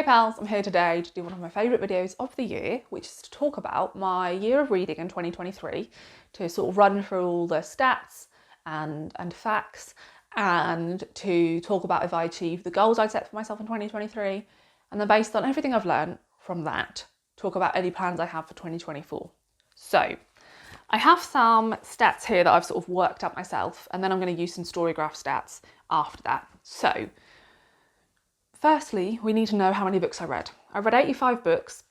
Hey pals, I'm here today to do one of my favourite videos of the year, which is to talk about my year of reading in 2023, to sort of run through all the stats and facts, and to talk about if I achieved the goals I set for myself in 2023, and then based on everything I've learned from that, talk about any plans I have for 2024. So, I have some stats here that I've sort of worked out myself, and then I'm going to use some StoryGraph stats after that. So, firstly, we need to know how many books I read. I read 85 books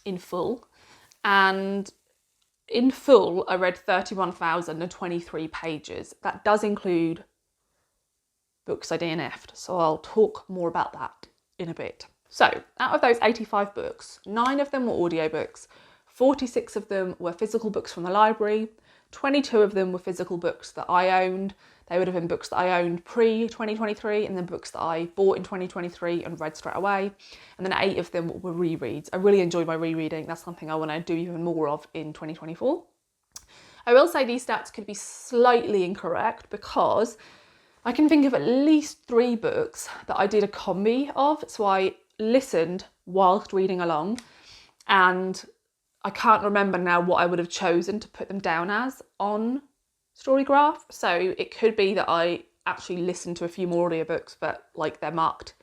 in full, and in full I read 31,023 pages. That does include books I DNF'd, so I'll talk more about that in a bit. So, out of those 85 books, 9 of them were audiobooks, 46 of them were physical books from the library, 22 of them were physical books that I owned. They would have been books that I owned pre-2023 and then books that I bought in 2023 and read straight away. And then 8 of them were rereads. I really enjoy my rereading. That's something I want to do even more of in 2024. I will say these stats could be slightly incorrect because I can think of at least 3 books that I did a combi of. So I listened whilst reading along, and I can't remember now what I would have chosen to put them down as on StoryGraph. So it could be that I actually listened to a few more audiobooks, but like they're marked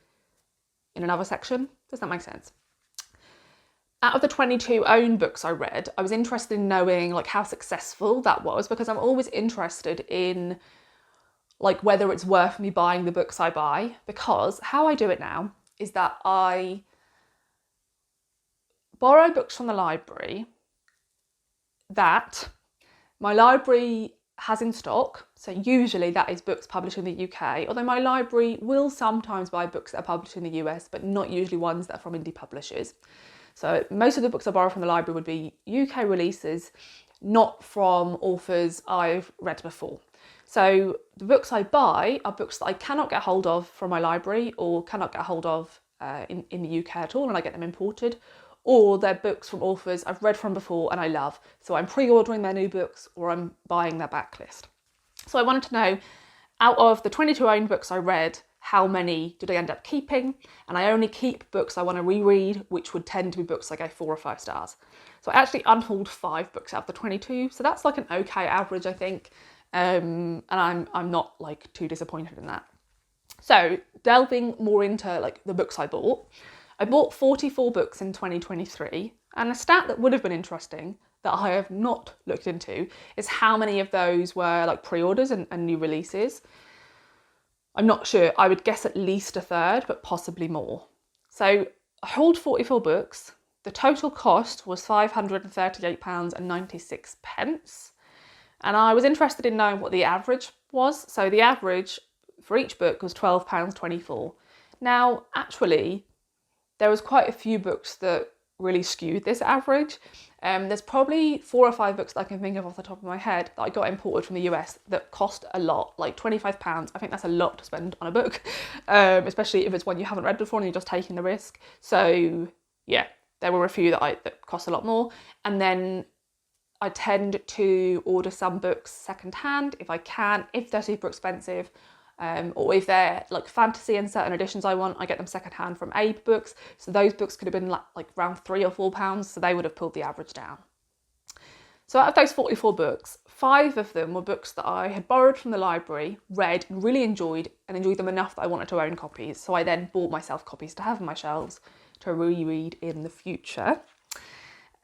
in another section. Does that make sense? Out of the 22 own books I read, I was interested in knowing like how successful that was, because I'm always interested in like whether it's worth me buying the books I buy, because how I do it now is that I borrow books from the library that my library has in stock. So usually that is books published in the UK, although my library will sometimes buy books that are published in the US, but not usually ones that are from indie publishers. So most of the books I borrow from the library would be UK releases, not from authors I've read before. So the books I buy are books that I cannot get hold of from my library or cannot get hold of in the UK at all, and I get them imported. Or they're books from authors I've read from before and I love. So I'm pre-ordering their new books or I'm buying their backlist. So I wanted to know, out of the 22 owned books I read, how many did I end up keeping? And I only keep books I want to reread, which would tend to be books I gave 4 or 5 stars. So I actually unhauled 5 books out of the 22. So that's like an okay average, I think. And I'm not like too disappointed in that. So delving more into like the books I bought 44 books in 2023, and a stat that would have been interesting that I have not looked into is how many of those were like pre-orders and new releases. I'm not sure. I would guess at least a third, but possibly more. So I hauled 44 books. The total cost was £538.96. And I was interested in knowing what the average was. So the average for each book was £12.24. Now, actually, there was quite a few books that really skewed this average. There's probably 4 or 5 books that I can think of off the top of my head that I got imported from the US that cost a lot, like £25. I think that's a lot to spend on a book, especially if it's one you haven't read before and you're just taking the risk. So yeah, there were a few that cost a lot more. And then I tend to order some books secondhand if I can, if they're super expensive. Or if they're like fantasy and certain editions I want, I get them secondhand from Abe Books. So those books could have been like around £3 or £4, so they would have pulled the average down. So out of those 44 books, 5 of them were books that I had borrowed from the library, read and really enjoyed them enough that I wanted to own copies. So I then bought myself copies to have on my shelves to reread in the future.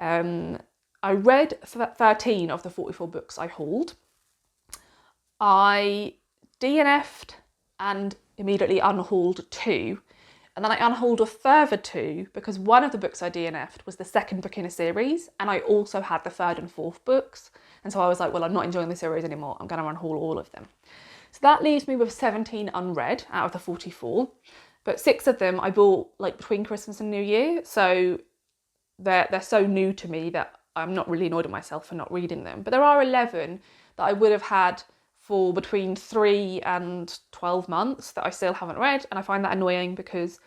I read 13 of the 44 books I hauled. I DNF'd and immediately unhauled 2, and then I unhauled a further 2 because one of the books I DNF'd was the second book in a series, and I also had the 3rd and 4th books, and so I was like, well, I'm not enjoying the series anymore, I'm going to unhaul all of them. So that leaves me with 17 unread out of the 44, but 6 of them I bought like between Christmas and New Year, so they're so new to me that I'm not really annoyed at myself for not reading them. But there are 11 that I would have had for between 3 and 12 months that I still haven't read, and I find that annoying because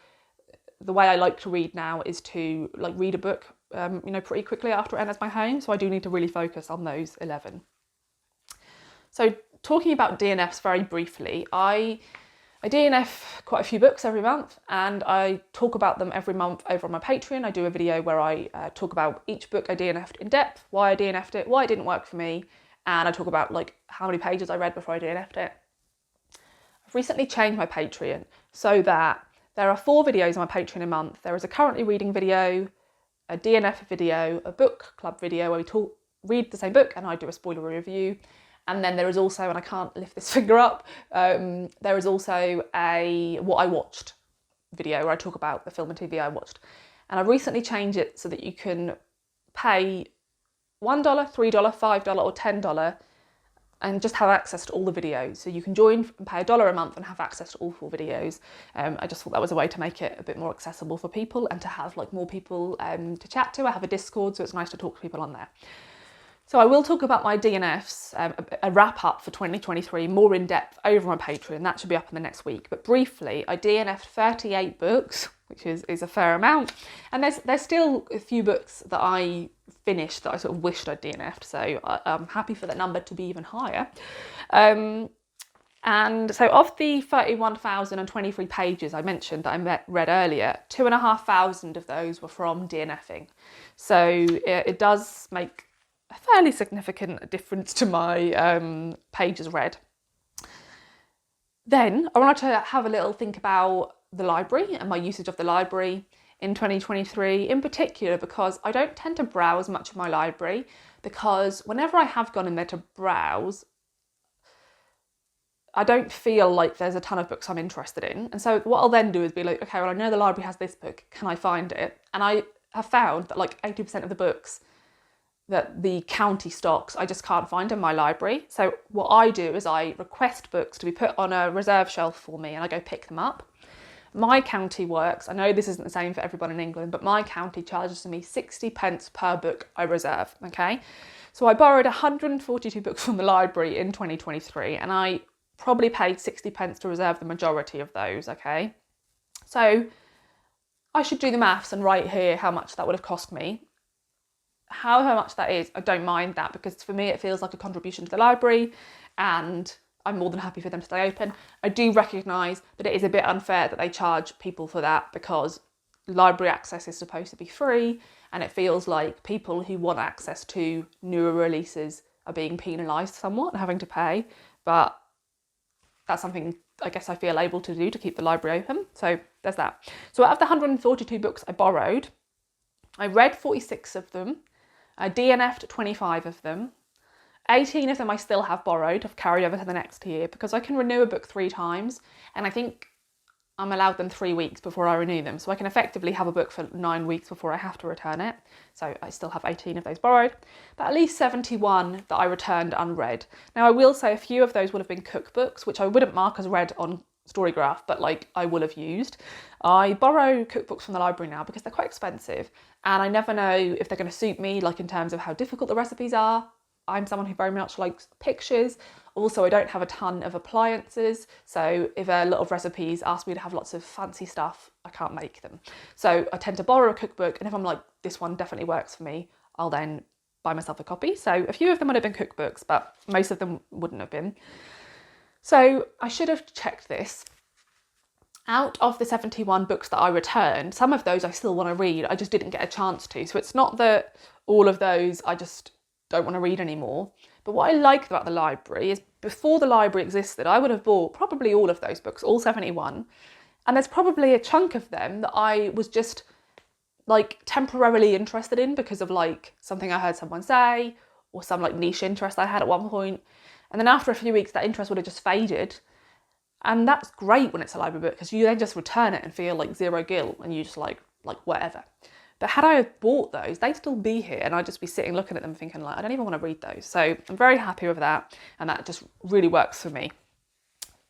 the way I like to read now is to like read a book pretty quickly after it enters my home, so I do need to really focus on those 11. So talking about DNFs very briefly, I I DNF quite a few books every month, and I talk about them every month over on my Patreon. I do a video where I talk about each book I DNF'd in depth, why I DNF'd it, why it didn't work for me, and I talk about like how many pages I read before I DNF'd it. I've recently changed my Patreon so that there are 4 videos on my Patreon a month. There is a currently reading video, a DNF video, a book club video where we read the same book and I do a spoiler review. And then there is also, and I can't lift this finger up, there is also a what I watched video where I talk about the film and TV I watched. And I've recently changed it so that you can pay $1, $3, $5 or $10 and just have access to all the videos. So you can join and pay $1 a month and have access to all 4 videos. I just thought that was a way to make it a bit more accessible for people and to have like more people to chat to. I have a Discord, so it's nice to talk to people on there. So I will talk about my DNFs, a wrap up for 2023, more in depth over my Patreon. That should be up in the next week. But briefly, I DNF'd 38 books, which is a fair amount. And there's still a few books that I finished that I sort of wished I'd DNF'd. So I'm happy for that number to be even higher. And so of the 31,023 pages I mentioned that I read earlier, 2,500 of those were from DNFing. So it does make a fairly significant difference to my pages read. Then I wanted to have a little think about the library and my usage of the library in 2023, in particular because I don't tend to browse much of my library, because whenever I have gone in there to browse, I don't feel like there's a ton of books I'm interested in. And so what I'll then do is be like, okay, well, I know the library has this book, can I find it? And I have found that like 80% of the books that the county stocks, I just can't find in my library. So what I do is I request books to be put on a reserve shelf for me and I go pick them up. My county works, I know this isn't the same for everyone in England, but my county charges me 60 pence per book I reserve, okay? So I borrowed 142 books from the library in 2023 and I probably paid 60 pence to reserve the majority of those, okay? So I should do the maths and write here how much that would have cost me. However much that is, I don't mind that, because for me it feels like a contribution to the library and I'm more than happy for them to stay open. I do recognise that it is a bit unfair that they charge people for that, because library access is supposed to be free and it feels like people who want access to newer releases are being penalised somewhat and having to pay. But that's something I guess I feel able to do to keep the library open. So there's that. So out of the 142 books I borrowed, I read 46 of them. I DNF'd 25 of them. 18 of them I still have borrowed. I've carried over to the next year because I can renew a book 3 times and I think I'm allowed them 3 weeks before I renew them. So I can effectively have a book for 9 weeks before I have to return it. So I still have 18 of those borrowed, but at least 71 that I returned unread. Now I will say a few of those would have been cookbooks, which I wouldn't mark as read on StoryGraph, but like I will have used. I borrow cookbooks from the library now because they're quite expensive and I never know if they're going to suit me, like in terms of how difficult the recipes are. I'm someone who very much likes pictures. Also, I don't have a ton of appliances, so if a lot of recipes ask me to have lots of fancy stuff, I can't make them. So I tend to borrow a cookbook, and if I'm like, this one definitely works for me, I'll then buy myself a copy. So a few of them would have been cookbooks, but most of them wouldn't have been. So I should have checked this. Out of the 71 books that I returned, some of those I still want to read, I just didn't get a chance to. So it's not that all of those I just don't want to read anymore. But what I like about the library is before the library existed, I would have bought probably all of those books, all 71. And there's probably a chunk of them that I was just like temporarily interested in because of like something I heard someone say or some like niche interest I had at one point. And then after a few weeks, that interest would have just faded. And that's great when it's a library book because you then just return it and feel like zero guilt and you just like whatever. But had I have bought those, they'd still be here and I'd just be sitting looking at them thinking like, I don't even want to read those. So I'm very happy with that and that just really works for me.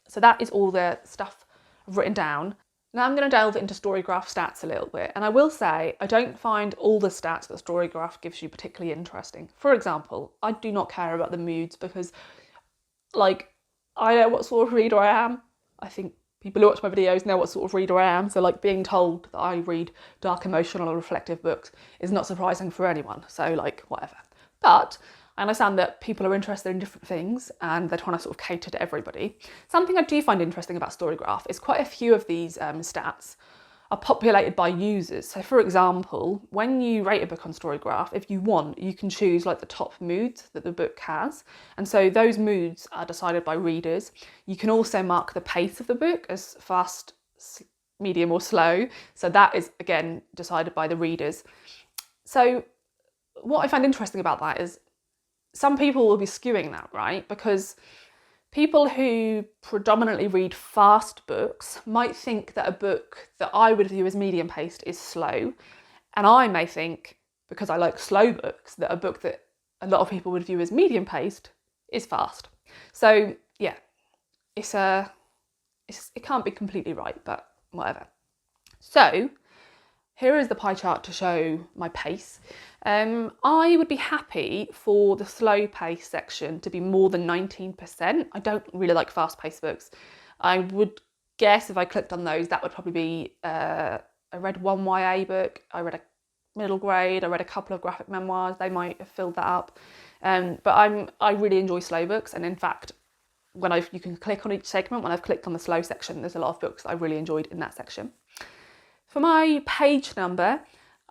So that is all the stuff I've written down. Now I'm going to delve into StoryGraph stats a little bit. And I will say, I don't find all the stats that StoryGraph gives you particularly interesting. For example, I do not care about the moods because like, I know what sort of reader I am. I think people who watch my videos know what sort of reader I am. So like being told that I read dark, emotional or reflective books is not surprising for anyone. So like whatever. But I understand that people are interested in different things and they're trying to sort of cater to everybody. Something I do find interesting about StoryGraph is quite a few of these stats are populated by users. So for example, when you rate a book on StoryGraph, if you want, you can choose like the top moods that the book has. And so those moods are decided by readers. You can also mark the pace of the book as fast, medium or slow. So that is again decided by the readers. So what I find interesting about that is some people will be skewing that, right? Because people who predominantly read fast books might think that a book that I would view as medium paced is slow. And I may think, because I like slow books, that a book that a lot of people would view as medium paced is fast. So yeah, it can't be completely right, but whatever. So here is the pie chart to show my pace. I would be happy for the slow pace section to be more than 19%. I don't really like fast paced books. I would guess if I clicked on those, that would probably be, I read one YA book, I read a middle grade, I read a couple of graphic memoirs, they might have filled that up. But I really enjoy slow books, and in fact, you can click on each segment. When I've clicked on the slow section, there's a lot of books that I really enjoyed in that section. For my page number,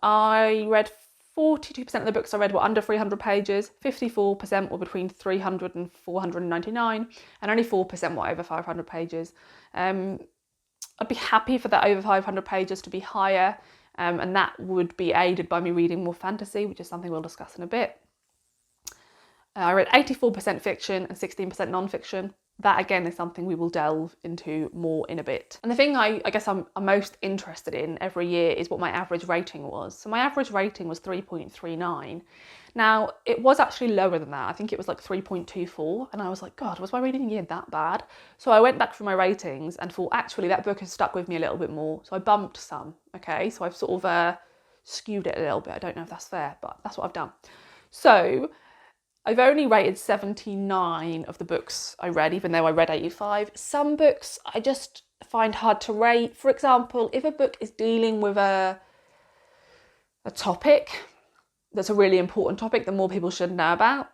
I read 42% of the books I read were under 300 pages, 54% were between 300 and 499, and only 4% were over 500 pages. I'd be happy for that over 500 pages to be higher, and that would be aided by me reading more fantasy, which is something we'll discuss in a bit. I read 84% fiction and 16% non-fiction. That again is something we will delve into more in a bit. And the thing I guess I'm most interested in every year is what my average rating was. So my average rating was 3.39. Now it was actually lower than that. I think it was like 3.24, and I was like, God, was my reading year that bad? So I went back through my ratings and thought, actually that book has stuck with me a little bit more. So I bumped some, okay? So I've sort of skewed it a little bit. I don't know if that's fair, but that's what I've done. So I've only rated 79 of the books I read, even though I read 85. Some books I just find hard to rate. For example, if a book is dealing with a topic that's a really important topic that more people should know about,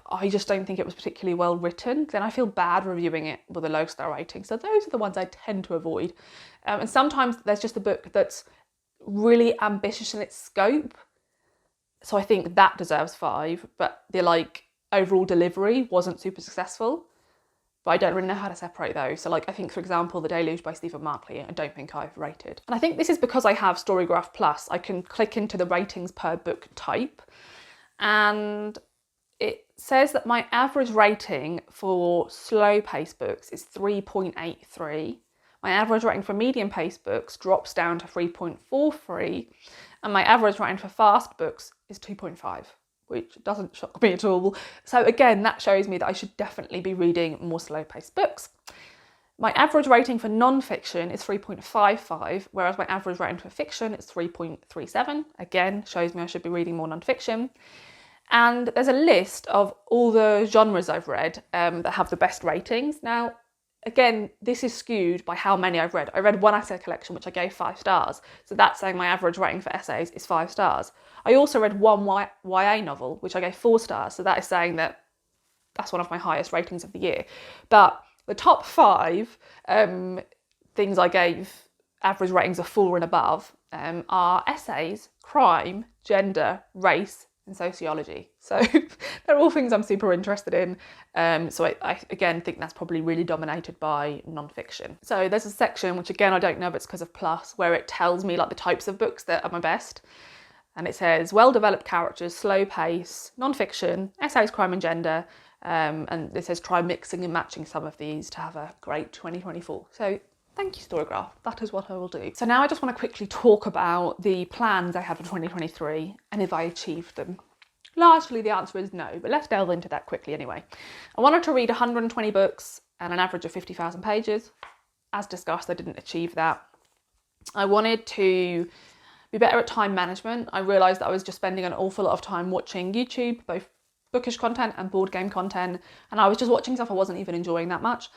I just don't think it was particularly well written, then I feel bad reviewing it with a low star rating. So those are the ones I tend to avoid. And sometimes there's just a book that's really ambitious in its scope. So I think that deserves 5, but the overall delivery wasn't super successful. But I don't really know how to separate those. So I think, for example, The Deluge by Stephen Markley, I don't think I've rated. And I think this is because I have StoryGraph Plus. I can click into the ratings per book type, and it says that my average rating for slow-paced books is 3.83. My average rating for medium-paced books drops down to 3.43, and my average rating for fast books is 2.5, which doesn't shock me at all. So again, that shows me that I should definitely be reading more slow-paced books. My average rating for non-fiction is 3.55, whereas my average rating for fiction is 3.37. Again, shows me I should be reading more non-fiction. And there's a list of all the genres I've read that have the best ratings. Now, again, this is skewed by how many I've read. I read one essay collection, which I gave 5 stars. So that's saying my average rating for essays is 5 stars. I also read one YA novel, which I gave 4 stars. So that is saying that that's one of my highest ratings of the year. But the top 5 things I gave average ratings of 4 and above are essays, crime, gender, race, and sociology. So they're all things I'm super interested in. So I again think that's probably really dominated by non-fiction. So there's a section, which again I don't know if it's because of Plus, where it tells me the types of books that are my best. And it says well-developed characters, slow pace, non-fiction, essays, crime and gender. And it says try mixing and matching some of these to have a great 2024. So thank you, StoryGraph. That is what I will do. So now I just want to quickly talk about the plans I have for 2023 and if I achieved them. Largely the answer is no, but let's delve into that quickly anyway. I wanted to read 120 books and an average of 50,000 pages. As discussed, I didn't achieve that. I wanted to be better at time management. I realised that I was just spending an awful lot of time watching YouTube, both bookish content and board game content, and I was just watching stuff I wasn't even enjoying that much.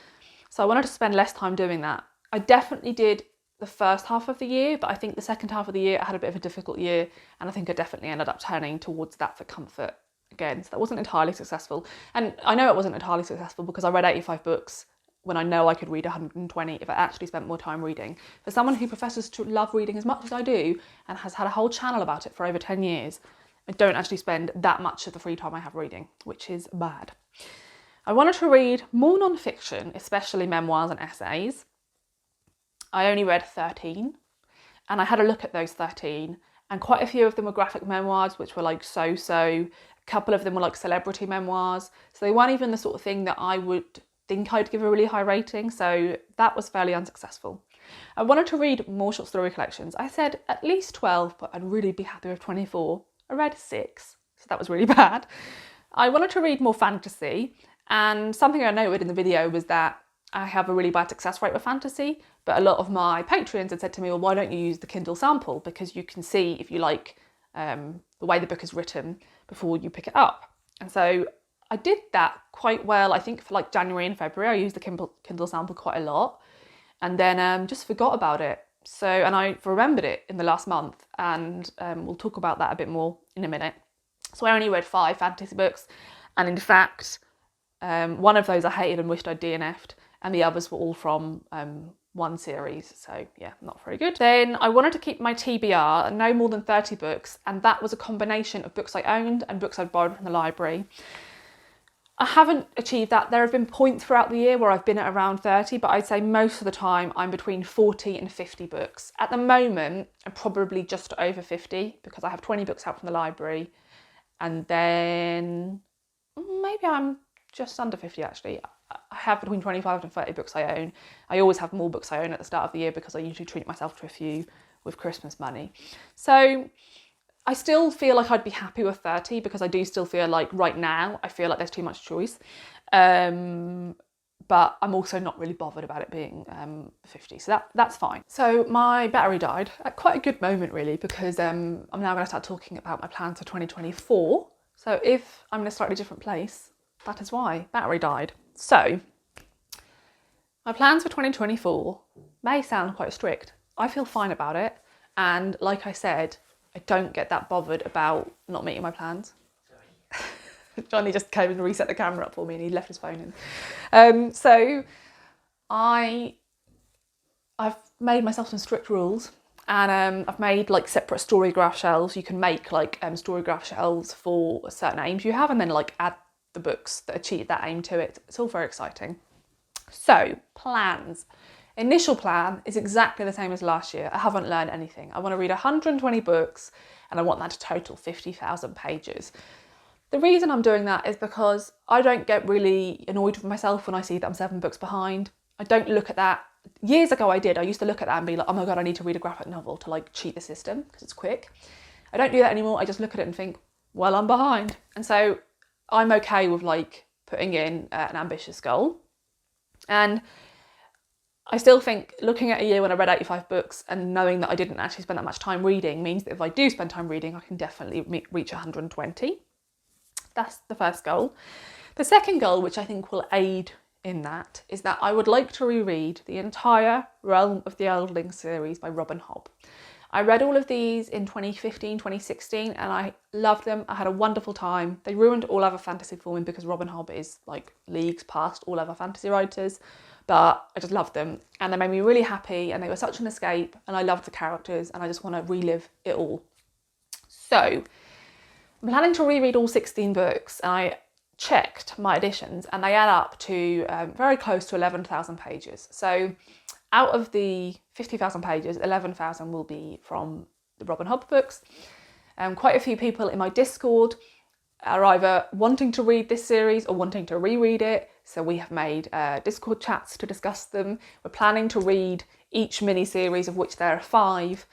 So I wanted to spend less time doing that. I definitely did the first half of the year, but I think the second half of the year I had a bit of a difficult year, and I think I definitely ended up turning towards that for comfort. again. So that wasn't entirely successful. And I know it wasn't entirely successful because I read 85 books when I know I could read 120 if I actually spent more time reading. For someone who professes to love reading as much as I do and has had a whole channel about it for over 10 years, I don't actually spend that much of the free time I have reading, which is bad. I wanted to read more non-fiction, especially memoirs and essays. I only read 13, and I had a look at those 13, and quite a few of them were graphic memoirs, which were like so-so. A couple of them were like celebrity memoirs, so they weren't even the sort of thing that I would think I'd give a really high rating, so that was fairly unsuccessful. I wanted to read more short story collections. I said at least 12, but I'd really be happy with 24. I read 6, so that was really bad. I wanted to read more fantasy, and something I noted in the video was that I have a really bad success rate with fantasy, but a lot of my Patreons had said to me, well, why don't you use the Kindle sample? Because you can see if you like the way the book is written before you pick it up. And so I did that quite well. I think for like January and February, I used the Kindle sample quite a lot, and then just forgot about it. So, and I remembered it in the last month, and we'll talk about that a bit more in a minute. So I only read 5 fantasy books, and in fact, one of those I hated and wished I'd DNF'd, and the others were all from one series, so yeah, not very good. Then I wanted to keep my TBR, no more than 30 books, and that was a combination of books I owned and books I'd borrowed from the library. I haven't achieved that. There have been points throughout the year where I've been at around 30, but I'd say most of the time I'm between 40 and 50 books. At the moment, I'm probably just over 50 because I have 20 books out from the library, and then maybe I'm just under 50 actually. I have between 25 and 30 books I own. I always have more books I own at the start of the year because I usually treat myself to a few with Christmas money. So I still feel like I'd be happy with 30 because I do still feel like right now I feel like there's too much choice. But I'm also not really bothered about it being 50, so that's fine. So my battery died at quite a good moment really, because I'm now going to start talking about my plans for 2024. So if I'm in a slightly different place, that is why battery died. So my plans for 2024 may sound quite strict. I feel fine about it, and like I said, I don't get that bothered about not meeting my plans. Johnny just came and reset the camera up for me and he left his phone in. So I've made myself some strict rules, and I've made like separate StoryGraph shelves. You can make like StoryGraph shelves for certain aims you have, and then like add the books that achieve that aim to it. It's all very exciting. So plans. Initial plan is exactly the same as last year. I haven't learned anything. I want to read 120 books and I want that to total 50,000 pages. The reason I'm doing that is because I don't get really annoyed with myself when I see that I'm 7 books behind. I don't look at that. Years ago I did. I used to look at that and be like, oh my God, I need to read a graphic novel to like cheat the system because it's quick. I don't do that anymore. I just look at it and think, well, I'm behind. And so I'm okay with like putting in an ambitious goal. And I still think looking at a year when I read 85 books and knowing that I didn't actually spend that much time reading means that if I do spend time reading, I can definitely reach 120. That's the first goal. The second goal, which I think will aid in that, is that I would like to reread the entire Realm of the Eldling series by Robin Hobb. I read all of these in 2015, 2016, and I loved them. I had a wonderful time. They ruined all other fantasy for me because Robin Hobb is like leagues past all other fantasy writers, but I just loved them and they made me really happy and they were such an escape and I loved the characters and I just want to relive it all. So I'm planning to reread all 16 books, and I checked my editions and they add up to very close to 11,000 pages. So out of the 50,000 pages, 11,000 will be from the Robin Hobb books. Quite a few people in my Discord are either wanting to read this series or wanting to reread it. So we have made Discord chats to discuss them. We're planning to read each mini-series, of which there are 5,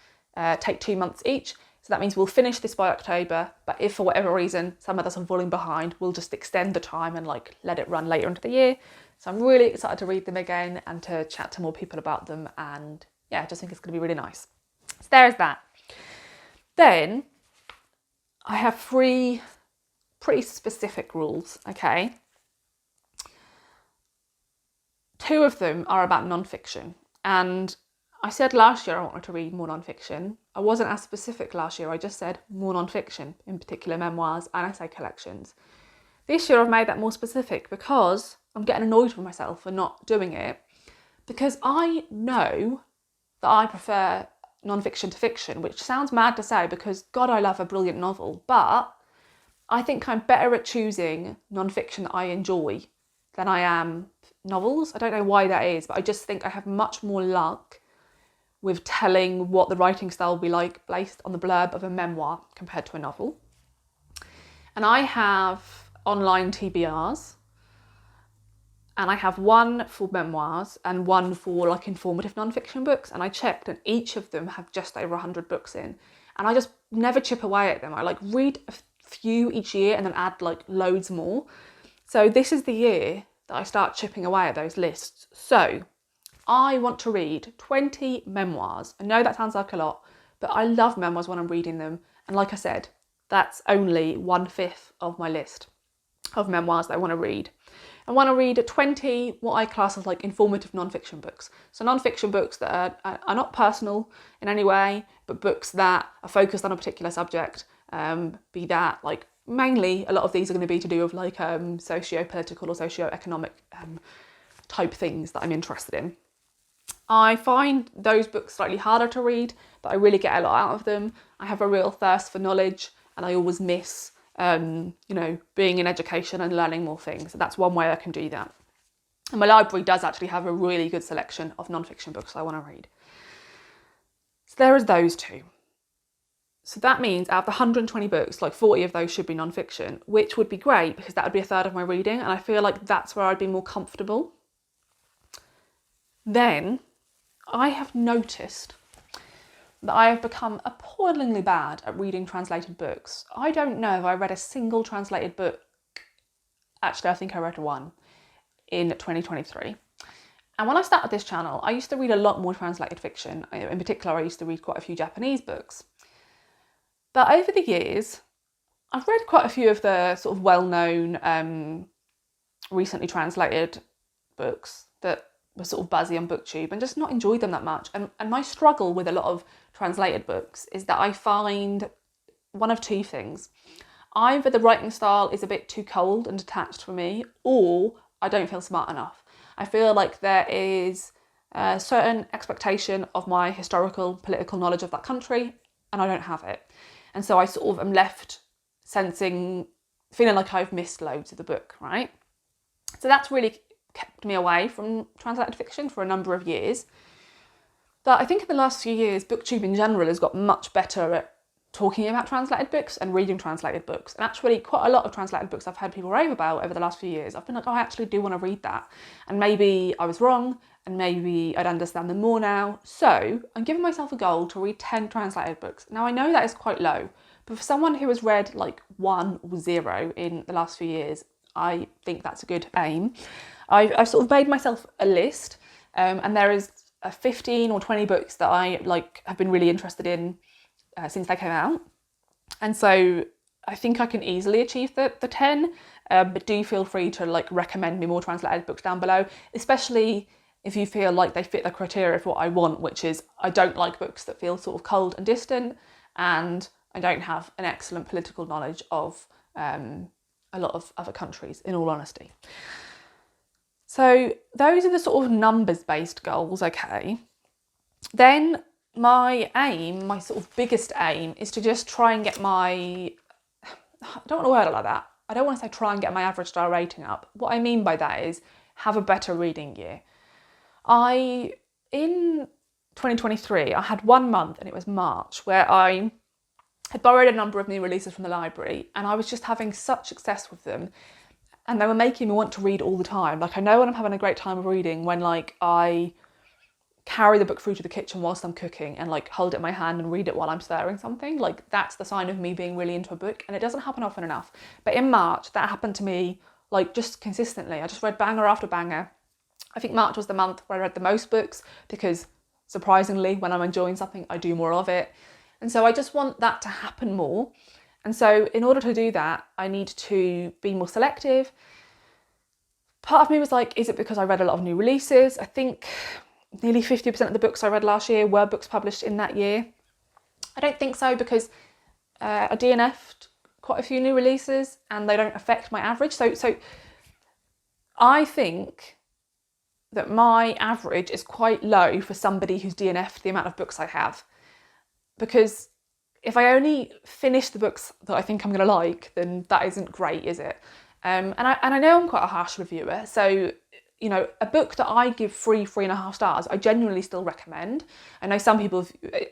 take 2 months each. So that means we'll finish this by October, but if for whatever reason some of us are falling behind, we'll just extend the time and like let it run later into the year. So I'm really excited to read them again and to chat to more people about them, and yeah, I just think it's going to be really nice. So there's that. Then I have 3 pretty specific rules, okay? 2 of them are about non-fiction, and I said last year I wanted to read more non-fiction. I wasn't as specific last year, I just said more non-fiction, in particular memoirs and essay collections. This year I've made that more specific because I'm getting annoyed with myself for not doing it, because I know that I prefer non-fiction to fiction, which sounds mad to say because God, I love a brilliant novel, but I think I'm better at choosing non-fiction that I enjoy than I am novels. I don't know why that is, but I just think I have much more luck with telling what the writing style will be like based on the blurb of a memoir compared to a novel. And I have online TBRs, and I have one for memoirs and one for like informative non-fiction books, and I checked and each of them have just over 100 books in, and I just never chip away at them. I like read a few each year and then add like loads more. So this is the year that I start chipping away at those lists. So I want to read 20 memoirs. I know that sounds like a lot, but I love memoirs when I'm reading them. And like I said, that's only 1/5 of my list of memoirs that I want to read. I want to read 20 what I class as like informative non-fiction books. So non-fiction books that are not personal in any way, but books that are focused on a particular subject. Be that like, mainly a lot of these are going to be to do with like socio-political or socio-economic type things that I'm interested in. I find those books slightly harder to read, but I really get a lot out of them. I have a real thirst for knowledge, and I always miss being in education and learning more things. So that's one way I can do that. And my library does actually have a really good selection of non-fiction books I want to read. So there is those two. So that means out of the 120 books, like 40 of those should be non-fiction, which would be great because that would be a third of my reading, and I feel like that's where I'd be more comfortable. Then I have noticed that I have become appallingly bad at reading translated books. I don't know if I read a single translated book. Actually, I think I read one in 2023. And when I started this channel, I used to read a lot more translated fiction. In particular, I used to read quite a few Japanese books. But over the years, I've read quite a few of the sort of well-known, recently translated books that were sort of buzzy on BookTube and just not enjoyed them that much. And my struggle with a lot of translated books is that I find one of two things. Either the writing style is a bit too cold and detached for me, or I don't feel smart enough. I feel like there is a certain expectation of my historical, political knowledge of that country, and I don't have it. And so I sort of am left feeling like I've missed loads of the book, right? So that's really kept me away from translated fiction for a number of years. But I think in the last few years, BookTube in general has got much better at talking about translated books and reading translated books. And actually quite a lot of translated books I've had people rave about over the last few years, I've been like, oh, I actually do want to read that. And maybe I was wrong, and maybe I'd understand them more now. So I'm giving myself a goal to read 10 translated books. Now I know that is quite low, but for someone who has read like 1 or 0 in the last few years, I think that's a good aim. I've sort of made myself a list, and there is 15 or 20 books that I have been really interested in since they came out. And so I think I can easily achieve the 10, but do feel free to recommend me more translated books down below, especially if you feel like they fit the criteria for what I want, which is I don't like books that feel sort of cold and distant, and I don't have an excellent political knowledge of a lot of other countries, in all honesty. So those are the sort of numbers-based goals, okay. Then my sort of biggest aim is to just try and get I don't want to word it like that. I don't want to say try and get my average star rating up. What I mean by that is have a better reading year. In 2023, I had 1 month, and it was March, where I had borrowed a number of new releases from the library, and I was just having such success with them. And they were making me want to read all the time. I know when I'm having a great time of reading when I carry the book through to the kitchen whilst I'm cooking and hold it in my hand and read it while I'm stirring something. That's the sign of me being really into a book, and it doesn't happen often enough. But in March, that happened to me just consistently. I just read banger after banger. I think March was the month where I read the most books because, surprisingly, when I'm enjoying something, I do more of it. And so I just want that to happen more. And so in order to do that, I need to be more selective. Part of me was like, is it because I read a lot of new releases? I think nearly 50% of the books I read last year were books published in that year? I don't think so, because I DNF'd quite a few new releases and they don't affect my average. So I think that my average is quite low for somebody who's DNF'd the amount of books I have. Because if I only finish the books that I think I'm going to like, then that isn't great, is it? And I know I'm quite a harsh reviewer, so you know, a book that I give 3.5 stars, I genuinely still recommend. I know some people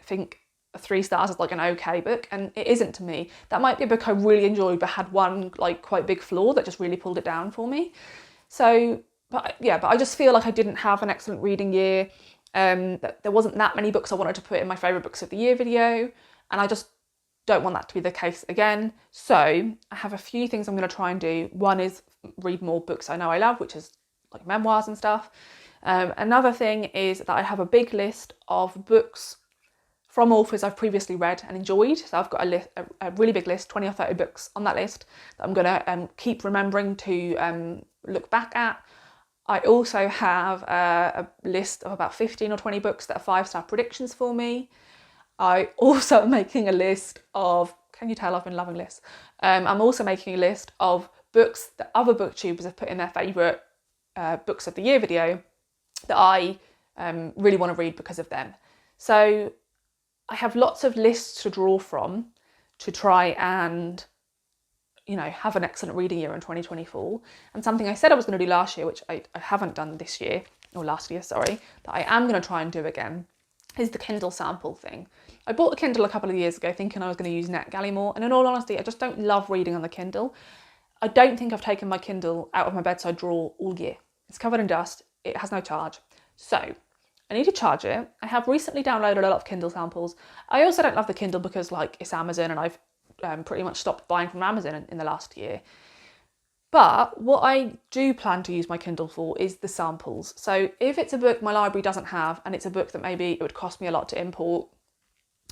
think 3 stars is like an okay book, and it isn't to me. That might be a book I really enjoyed but had one like quite big flaw that just really pulled it down for me. So, but I just feel like I didn't have an excellent reading year. That there wasn't that many books I wanted to put in my favourite books of the year video, and I just don't want that to be the case again. So I have a few things I'm going to try and do. One is read more books I know I love, which is like memoirs and stuff. Another thing is that I have a big list of books from authors I've previously read and enjoyed. So I've got a really big list, 20 or 30 books on that list that I'm going to keep remembering to look back at. I also have a list of about 15 or 20 books that are 5-star predictions for me. I also am making a list of, can you tell I've been loving lists? I'm also making a list of books that other booktubers have put in their favourite books of the year video that I really want to read because of them. So I have lots of lists to draw from to try and, you know, have an excellent reading year in 2024. And something I said I was going to do last year, which I haven't done this year, or last year, sorry, that I am going to try and do again, is the Kindle sample thing. I bought the Kindle a couple of years ago thinking I was going to use NetGalley more, and in all honesty, I just don't love reading on the Kindle. I don't think I've taken my Kindle out of my bedside drawer all year. It's covered in dust, it has no charge. So I need to charge it. I have recently downloaded a lot of Kindle samples. I also don't love the Kindle because like it's Amazon, and I've pretty much stopped buying from Amazon in the last year. But what I do plan to use my Kindle for is the samples. So if it's a book my library doesn't have, and it's a book that maybe it would cost me a lot to import,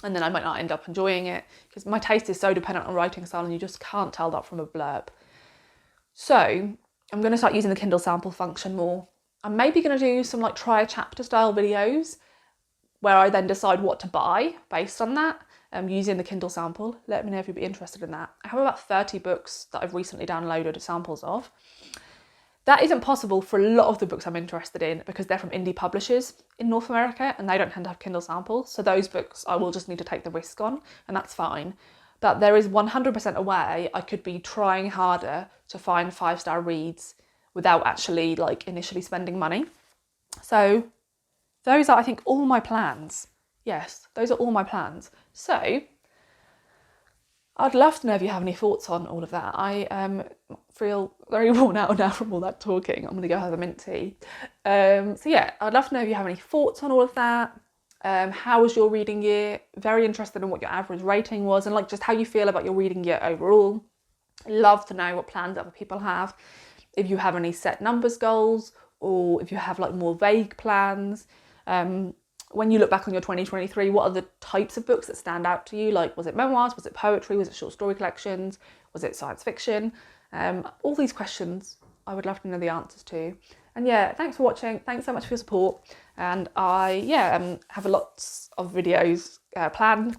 and then I might not end up enjoying it, because my taste is so dependent on writing style and you just can't tell that from a blurb. So I'm going to start using the Kindle sample function more. I'm maybe going to do some like try a chapter style videos where I then decide what to buy based on that, using the Kindle sample. Let me know if you'd be interested in that. I have about 30 books that I've recently downloaded samples of. That isn't possible for a lot of the books I'm interested in because they're from indie publishers in North America and they don't tend to have Kindle samples. So those books I will just need to take the risk on, and that's fine. But there is 100% a way I could be trying harder to find 5-star reads without actually like initially spending money. So those are, I think, all my plans. Yes, those are all my plans. So I'd love to know if you have any thoughts on all of that. I feel very worn out now from all that talking. I'm going to go have a mint tea. So yeah, I'd love to know if you have any thoughts on all of that. How was your reading year? Very interested in what your average rating was and like just how you feel about your reading year overall. Love to know what plans other people have. If you have any set numbers goals, or if you have like more vague plans. When you look back on your 2023, what are the types of books that stand out to you? Like, was it memoirs? Was it poetry? Was it short story collections? Was it science fiction? All these questions I would love to know the answers to. And yeah, thanks for watching. Thanks so much for your support. And I have lots of videos planned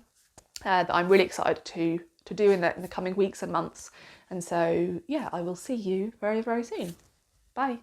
that I'm really excited to do in the coming weeks and months. And so yeah, I will see you very, very soon. Bye.